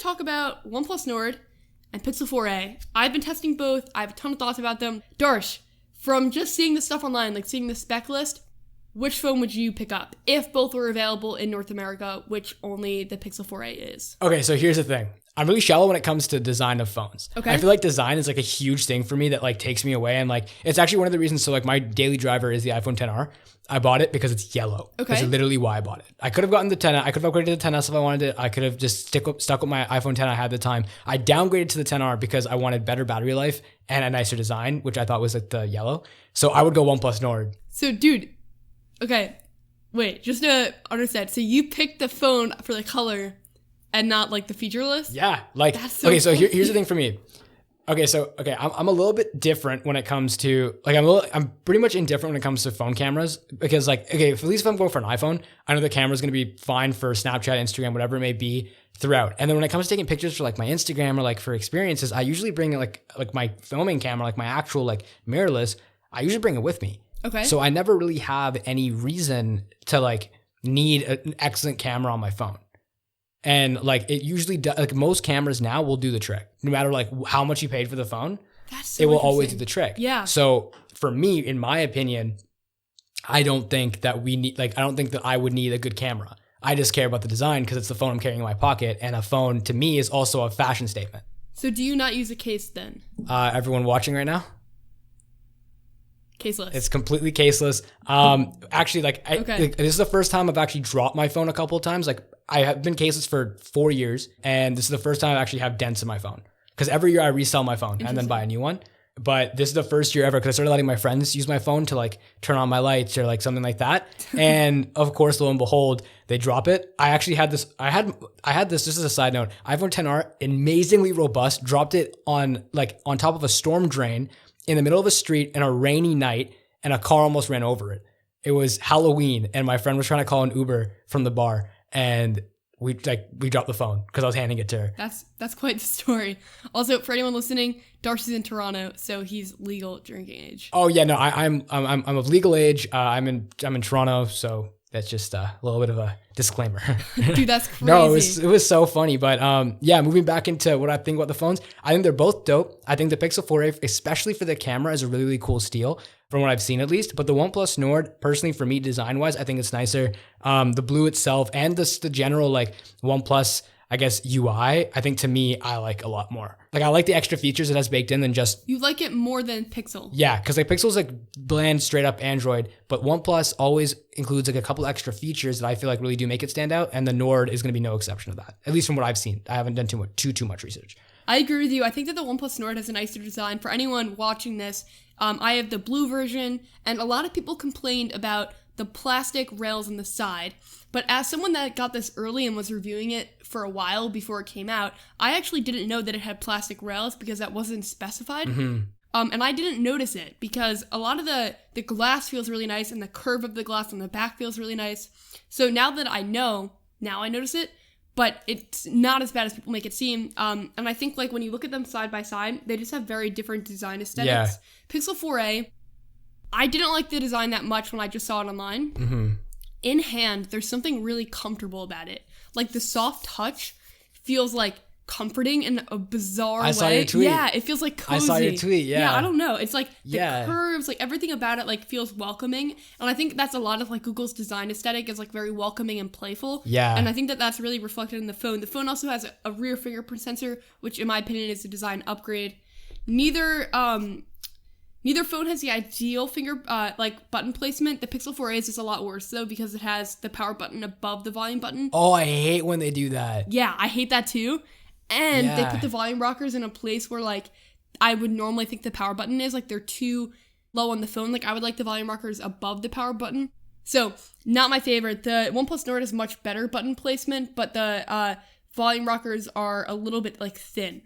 talk about OnePlus Nord and Pixel 4a. I've been testing both. I have a ton of thoughts about them. Darsh, from just seeing the stuff online, like seeing the spec list, which phone would you pick up if both were available in North America, which only the Pixel 4a is? Okay, so here's the thing. I'm really shallow when it comes to design of phones. Okay. I feel like design is like a huge thing for me that like takes me away. And like, it's actually one of the reasons. So like my daily driver is the iPhone XR. I bought it because it's yellow. Okay. That's literally why I bought it. I could have gotten the 10. I could have upgraded to the 10s if I wanted it. I could have just stuck with my iPhone 10 I had at the time. I downgraded to the 10R because I wanted better battery life and a nicer design, which I thought was like the yellow. So I would go OnePlus Nord. So dude, okay, wait, just to understand. So you picked the phone for the color and not like the feature list? Yeah. Like, That's so okay, so funny. here's the thing for me. Okay, so I'm a little bit different when it comes to like I'm pretty much indifferent when it comes to phone cameras because like at least if I'm going for an iPhone, I know the camera's gonna be fine for Snapchat, Instagram, whatever it may be throughout. And then when it comes to taking pictures for like my Instagram or like for experiences, I usually bring like my filming camera, like my actual like mirrorless. I usually bring it with me. Okay. So I never really have any reason to like need an excellent camera on my phone. And like it usually does, like most cameras now will do the trick. No matter like how much you paid for the phone, That's so it will always interesting. do the trick. Yeah. So for me, in my opinion, I don't think that I would need a good camera. I just care about the design because it's the phone I'm carrying in my pocket. And a phone to me is also a fashion statement. So do you not use a case then? Everyone watching right now? Caseless. It's completely caseless. Actually, Okay. This is the first time I've actually dropped my phone a couple of times. Like I have been caseless for 4 years, and this is the first time I actually have dents in my phone. Because every year I resell my phone and then buy a new one. But this is the first year ever because I started letting my friends use my phone to like turn on my lights or like something like that. And of course, lo and behold, they drop it. I actually had this. I had this. This is a side note. iPhone XR, amazingly robust. Dropped it on top of a storm drain in the middle of a street in a rainy night, and a car almost ran over it. It was Halloween, and my friend was trying to call an Uber from the bar, and we dropped the phone because I was handing it to her. That's quite the story. Also, for anyone listening, Darcy's in Toronto, so he's legal drinking age. Oh yeah, no, I'm of legal age. I'm in Toronto, so that's just a little bit of a disclaimer. Dude, that's crazy. No, it was so funny. But yeah, moving back into what I think about the phones, I think they're both dope. I think the Pixel 4a, especially for the camera, is a really, really cool steal from what I've seen at least. But the OnePlus Nord, personally for me, design-wise, I think it's nicer. The blue itself and the general like OnePlus, I guess, UI, I think to me, I like a lot more. Like I like the extra features it has baked in than just... You like it more than Pixel. Yeah, because like Pixel's like bland, straight up Android, but OnePlus always includes like a couple extra features that I feel like really do make it stand out, and the Nord is going to be no exception to that, at least from what I've seen. I haven't done too much research. I agree with you. I think that the OnePlus Nord has a nicer design. For anyone watching this, I have the blue version, and a lot of people complained about the plastic rails on the side. But as someone that got this early and was reviewing it for a while before it came out, I actually didn't know that it had plastic rails because that wasn't specified. Mm-hmm. And I didn't notice it because a lot of the glass feels really nice and the curve of the glass on the back feels really nice. So now that I know, now I notice it, but it's not as bad as people make it seem. And I think like when you look at them side by side, they just have very different design aesthetics. Yeah. Pixel 4a, I didn't like the design that much when I just saw it online. Mm-hmm. In hand, there's something really comfortable about it. Like the soft touch feels like comforting in a bizarre way. I saw your tweet. Yeah, it feels like cozy. I saw your tweet, yeah. Yeah, I don't know. It's like the curves, like everything about it like feels welcoming. And I think that's a lot of like Google's design aesthetic is like very welcoming and playful. Yeah. And I think that that's really reflected in the phone. The phone also has a rear fingerprint sensor, which in my opinion is a design upgrade. Neither phone has the ideal button placement. The Pixel 4a is just a lot worse though because it has the power button above the volume button. Oh, I hate when they do that. Yeah, I hate that too. And they put the volume rockers in a place where like I would normally think the power button is. Like they're too low on the phone. Like I would like the volume rockers above the power button. So not my favorite. The OnePlus Nord has much better button placement, but the volume rockers are a little bit like thin.